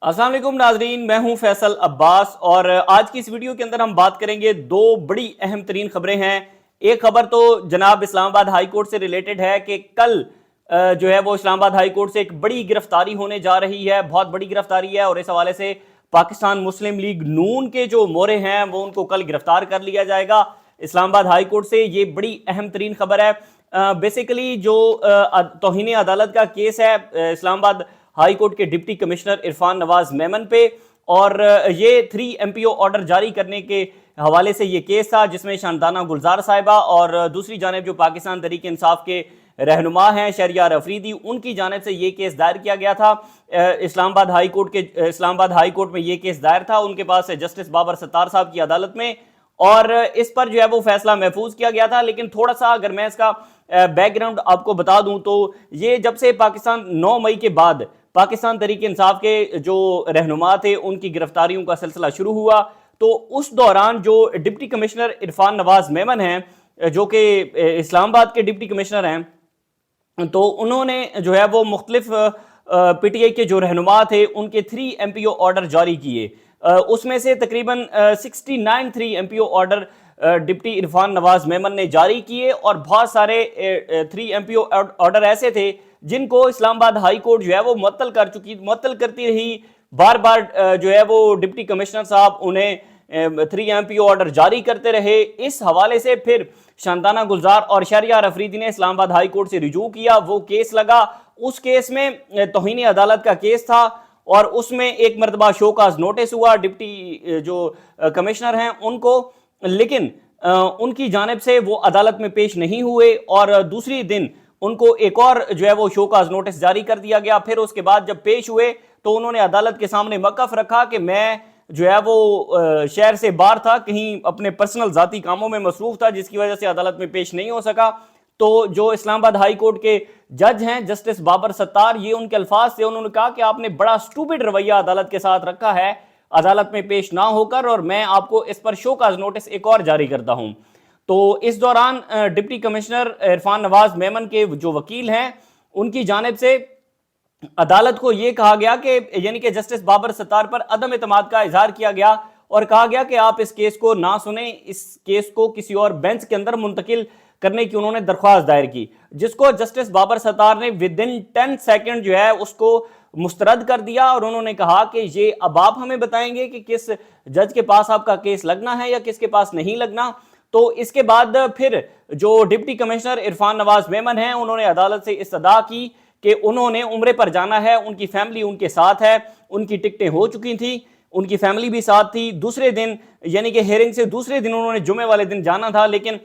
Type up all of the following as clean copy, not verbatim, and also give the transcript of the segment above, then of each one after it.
अस्सलाम वालेकुम नाजरीन, मैं हूं फैसल अब्बास और आज की इस वीडियो के अंदर हम बात करेंगे दो बड़ी अहम तरीन खबरें हैं। एक खबर तो जनाब इस्लामाबाद हाई कोर्ट से रिलेटेड है कि कल जो है वो इस्लामाबाद हाई कोर्ट से एक बड़ी गिरफ्तारी होने जा रही है, बहुत बड़ी गिरफ्तारी है और इस हवाले से पाकिस्तान मुस्लिम लीग नून के जो मोहरे हैं वो उनको कल गिरफ्तार कर लिया जाएगा इस्लामाबाद हाई कोर्ट से। ये बड़ी अहम तरीन खबर है। बेसिकली जो तौहीन अदालत का केस है इस्लामाबाद हाई कोर्ट के डिप्टी कमिश्नर इरफान नवाज मेमन पे, और ये 3 MPO ऑर्डर जारी करने के हवाले से ये केस था जिसमें शानदाना गुलजार साहिबा और दूसरी जानिब जो पाकिस्तान तहरीक इंसाफ के रहनुमा हैं शहरियार अफरीदी, उनकी जानिब से ये केस दायर किया गया था। इस्लामाबाद हाई कोर्ट में ये केस दायर था उनके पास जस्टिस बाबर सत्तार साहब की अदालत में, और इस पर जो है वो फैसला महफूज किया गया था। लेकिन थोड़ा सा अगर मैं इसका बैकग्राउंड आपको बता दूं तो ये जब से पाकिस्तान 9 मई के बाद पाकिस्तान तहरीक इंसाफ के जो रहनुमा थे उनकी गिरफ्तारियों का सिलसिला शुरू हुआ, तो उस दौरान जो डिप्टी कमिश्नर इरफान नवाज मेमन हैं जो कि इस्लामाबाद के डिप्टी कमिश्नर हैं, तो उन्होंने जो है वो मुख्तलिफ PTI के जो रहनुमा थे उनके 3 MPO ऑर्डर जारी किए। उसमें से तकरीबन 69 3 MPO order deputy Irfan Nawaz Memon ने जारी किए, और बहुत सारे 3 MPO ऑर्डर ऐसे थे जिनको इस्लामाबाद हाई कोर्ट जो है वो मुअत्तल करती रही। बार बार जो है वो डिप्टी कमिश्नर साहब उन्हें 3 MPO ऑर्डर जारी करते रहे। इस हवाले से फिर शानदाना गुलजार और शहरियार अफरीदी ने इस्लामाबाद हाई कोर्ट से रिजू किया, वो केस लगा। उस केस में तौहीन अदालत का केस था और उसमें एक मरतबा शोकाज नोटिस हुआ डिप्टी जो कमिश्नर हैं उनको, लेकिन उनकी जानिब से वो अदालत में पेश नहीं हुए और दूसरी दिन उनको एक और जो है वो शोकाज नोटिस जारी कर दिया गया। फिर उसके बाद जब पेश हुए तो उन्होंने अदालत के सामने मौक़िफ़ रखा कि मैं जो है वो शहर से बाहर था, कहीं अपने पर्सनल ज़ाती कामों में मसरूफ़ था, जिसकी वजह से अदालत में पेश नहीं हो सका। तो जो इस्लामाबाद हाई कोर्ट के जज हैं जस्टिस बाबर सत्तार, ये उनके अल्फाज थे, उन्होंने कहा कि आपने बड़ा स्टूपिड रवैया अदालत के साथ रखा है अदालत में पेश ना होकर, और मैं आपको इस पर शोकाज नोटिस एक और जारी करता हूं। तो इस दौरान डिप्टी कमिश्नर इरफान नवाज मेमन के जो वकील हैं उनकी जानिब से अदालत को यह कहा गया कि यानी कि जस्टिस बाबर सत्तार पर अदम एतमाद का इजहार किया गया और कहा गया कि आप इस केस को ना सुने, इस केस को किसी और बेंच के अंदर मुंतकिल करने की उन्होंने दरख्वास्त दायर की, जिसको जस्टिस बाबर सत्तार ने विदिन 10 सेकंड जो है उसको मुस्तरद कर दिया। और उन्होंने कहा कि ये अब आप हमें बताएंगे कि किस जज के पास आपका केस लगना है या किसके पास नहीं लगना। तो इसके बाद फिर जो डिप्टी कमिश्नर इरफान नवाज मेमन हैं उन्होंने अदालत से इस्तदा की कि उन्होंने उम्रे पर जाना है, उनकी फैमिली उनके साथ है, उनकी टिकटें हो चुकी थी, उनकी फैमिली भी साथ थी। दूसरे दिन यानी कि हेयरिंग से दूसरे दिन उन्होंने जुमे वाले दिन जाना था, लेकिन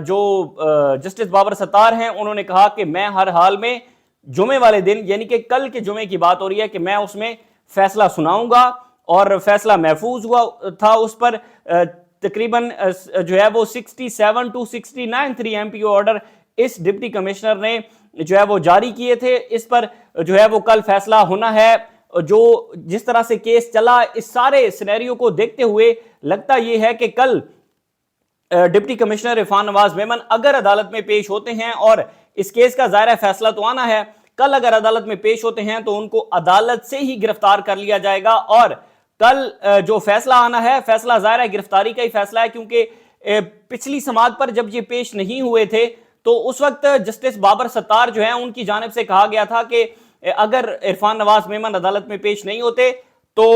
जो जस्टिस बाबर सत्तार हैं उन्होंने कहा कि मैं हर हाल में जुमे वाले दिन यानी कि कल के जुमे की बात हो रही है कि मैं उसमें फैसला सुनाऊंगा, और फैसला महफूज हुआ था उस पर। तकरीबन जो है वो 67 to 69 3 MPO ऑर्डर इस डिप्टी कमिश्नर ने जो है वो जारी किए थे। इस पर जो है वो कल फैसला होना है। जो जिस तरह से केस चला, इस सारे सिनेरियो को देखते हुए लगता यह है कि कल डिप्टी कमिश्नर इरफान नवाज मेमन अगर अदालत में पेश होते हैं, और इस केस का ज़ाहिर फैसला तो आना है, कल अगर अदालत में पेश होते हैं तो उनको अदालत से ही गिरफ्तार कर लिया जाएगा। और कल जो फैसला आना है, फैसला ज़ाहिर है गिरफ्तारी का ही फैसला है, क्योंकि पिछली समाअत पर जब ये पेश नहीं हुए थे तो उस वक्त जस्टिस बाबर सत्तार जो है उनकी जानिब से कहा गया था कि अगर इरफान नवाज मेमन अदालत में पेश नहीं होते तो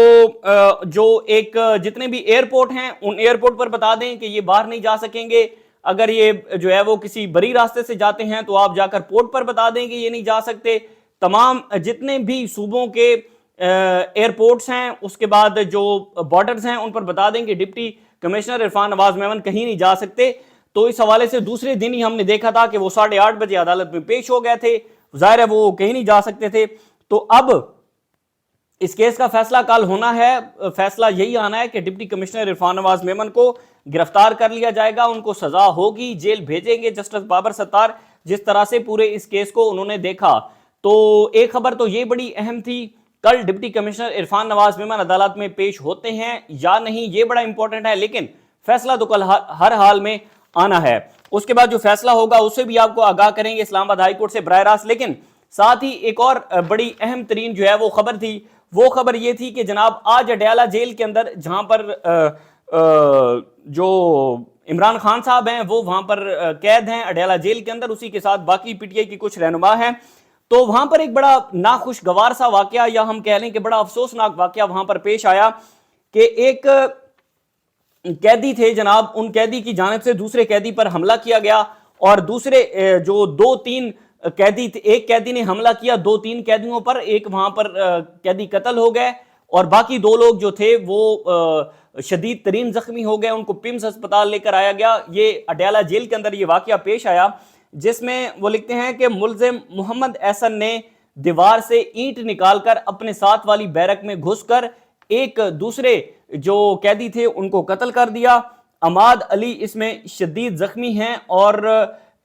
जो एक जितने भी एयरपोर्ट हैं उन एयरपोर्ट पर बता दें कि ये बाहर नहीं जा सकेंगे। अगर ये जो है वो किसी बड़ी रास्ते से जाते हैं तो आप जाकर पोर्ट पर बता दें कि ये नहीं जा सकते। तमाम जितने भी सूबों के एयरपोर्ट्स हैं, उसके बाद जो बॉर्डर्स हैं, उन पर बता दें कि डिप्टी कमिश्नर इरफान नवाज मेमन कहीं नहीं जा सकते। तो इस हवाले से दूसरे दिन ही हमने देखा था कि वो 8:30 बजे अदालत में पेश हो गए थे, जाहिर है वो कहीं नहीं जा सकते थे। तो अब इस केस का फैसला कल होना है। फैसला यही आना है कि डिप्टी कमिश्नर इरफान नवाज मेमन को गिरफ्तार कर लिया जाएगा, उनको सजा होगी, जेल भेजेंगे जस्टिस बाबर सत्तार, जिस तरह से पूरे इस केस को उन्होंने देखा। तो एक खबर तो ये बड़ी अहम थी, कल डिप्टी कमिश्नर इरफान नवाज मेमन अदालत में पेश होते हैं या नहीं, ये बड़ा इंपॉर्टेंट है, लेकिन फैसला तो कल हर हाल में आना है। उसके बाद जो फैसला होगा उससे भी आपको आगाह करेंगे इस्लामाबाद हाई कोर्ट से बराह रास्त। लेकिन ساتھ ہی ایک اور بڑی اہم ترین جو ہے وہ خبر تھی، وہ خبر یہ تھی کہ جناب آج اڈیالہ جیل کے اندر جہاں پر جو عمران خان صاحب ہیں وہ وہاں پر قید ہیں اڈیالہ جیل کے اندر، اسی کے ساتھ باقی پی ٹی آئی کی کچھ رہنما ہیں، تو وہاں پر ایک بڑا ناخوشگوار سا واقعہ، یا ہم کہہ لیں کہ بڑا افسوسناک واقعہ وہاں پر پیش آیا کہ ایک قیدی تھے جناب، ان قیدی کی جانب سے دوسرے قیدی پر حملہ کیا گیا، اور دوسرے جو دو تین قیدی تھے، ایک قیدی نے حملہ کیا دو تین قیدیوں پر، ایک وہاں پر قیدی قتل ہو گئے، اور باقی دو لوگ جو تھے وہ شدید ترین زخمی ہو گئے، ان کو پمس ہسپتال لے کر آیا گیا۔ یہ اڈیالہ جیل کے اندر یہ واقعہ پیش آیا، جس میں وہ لکھتے ہیں کہ ملزم محمد احسن نے دیوار سے اینٹ نکال کر اپنے ساتھ والی بیرک میں گھس کر ایک دوسرے جو قیدی تھے ان کو قتل کر دیا۔ عماد علی اس میں شدید زخمی ہیں، اور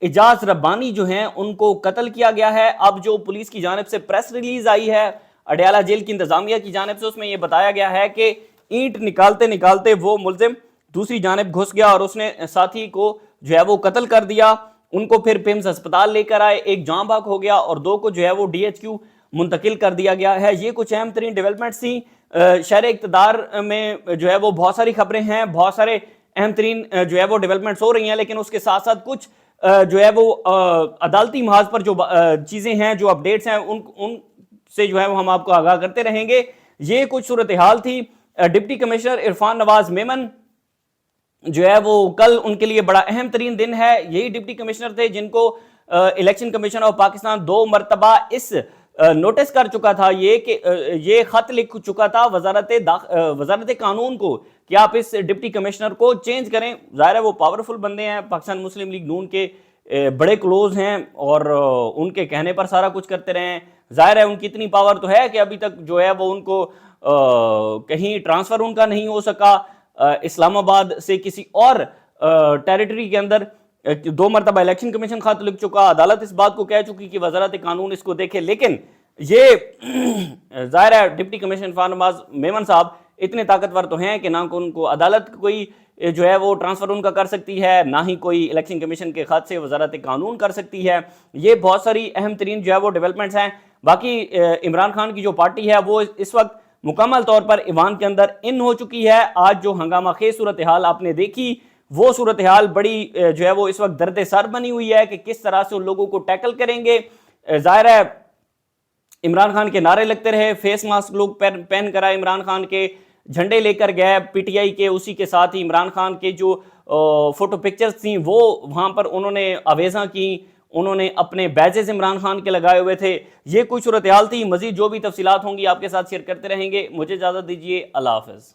اجاز ربانی جو ہیں ان کو قتل کیا گیا ہے۔ اب جو پولیس کی جانب سے پریس ریلیز آئی ہے اڈیالہ جیل کی انتظامیہ کی جانب سے، اس میں یہ بتایا گیا ہے کہ اینٹ نکالتے نکالتے وہ ملزم دوسری جانب گھس گیا اور اس نے ساتھی کو جو ہے وہ قتل کر دیا۔ ان کو پھر پیمز ہسپتال لے کر آئے، ایک جاں بحق ہو گیا اور دو کو جو ہے وہ ڈی ایچ کیو منتقل کر دیا گیا ہے۔ یہ کچھ اہم ترین ڈیولپمنٹس تھیں۔ شہر اقتدار میں جو ہے وہ بہت ساری خبریں ہیں، بہت سارے اہم ترین جو ہے وہ ڈیولپمنٹس ہو رہی ہیں، لیکن اس کے ساتھ ساتھ کچھ جو ہے وہ عدالتی محاذ پر جو چیزیں ہیں، جو اپڈیٹس ہیں، ان سے جو ہے وہ ہم آپ کو آگاہ کرتے رہیں گے۔ یہ کچھ صورتحال تھی۔ ڈپٹی کمشنر عرفان نواز میمن جو ہے وہ کل ان کے لیے بڑا اہم ترین دن ہے۔ یہی ڈپٹی کمشنر تھے جن کو الیکشن کمیشن آف پاکستان 2 مرتبہ اس نوٹس کر چکا تھا، یہ کہ یہ خط لکھ چکا تھا وزارت قانون کو کہ آپ اس ڈپٹی کمشنر کو چینج کریں۔ ظاہر ہے وہ پاورفل بندے ہیں، پاکستان مسلم لیگ نون کے بڑے کلوز ہیں، اور ان کے کہنے پر سارا کچھ کرتے رہے ہیں۔ ظاہر ہے ان کی اتنی پاور تو ہے کہ ابھی تک جو ہے وہ ان کو کہیں ٹرانسفر ان کا نہیں ہو سکا اسلام آباد سے کسی اور ٹیریٹری کے اندر۔ 2 مرتبہ الیکشن کمیشن خط لکھ چکا، عدالت اس بات کو کہہ چکی کہ وزارت قانون اس کو دیکھے، لیکن یہ ظاہر ہے ڈپٹی کمشنر عرفان نواز میمن صاحب اتنے طاقتور تو ہیں کہ نہ ان کو عدالت کوئی جو ہے وہ ٹرانسفر ان کا کر سکتی ہے، نہ ہی کوئی الیکشن کمیشن کے خط سے وزارت قانون کر سکتی ہے۔ یہ بہت ساری اہم ترین جو ہے وہ ڈیولپمنٹس ہیں۔ باقی عمران خان کی جو پارٹی ہے وہ اس وقت مکمل طور پر ایوان کے اندر ان ہو چکی ہے۔ آج جو ہنگامہ خیز صورتحال آپ نے دیکھی، وہ صورتحال بڑی جو ہے وہ اس وقت درد سر بنی ہوئی ہے کہ کس طرح سے ان لوگوں کو ٹیکل کریں گے۔ ظاہر ہے عمران خان کے نعرے لگتے رہے، فیس ماسک لوگ پہن کر آئے، عمران خان کے جھنڈے لے کر گئے پی ٹی آئی کے، اسی کے ساتھ ہی عمران خان کے جو فوٹو پکچرز تھیں وہ وہاں پر انہوں نے آویزاں کی، انہوں نے اپنے بیجز عمران خان کے لگائے ہوئے تھے۔ یہ کچھ صورتحال تھی۔ مزید جو بھی تفصیلات ہوں گی آپ کے ساتھ شیئر کرتے رہیں گے۔ مجھے اجازت دیجیے، اللہ حافظ۔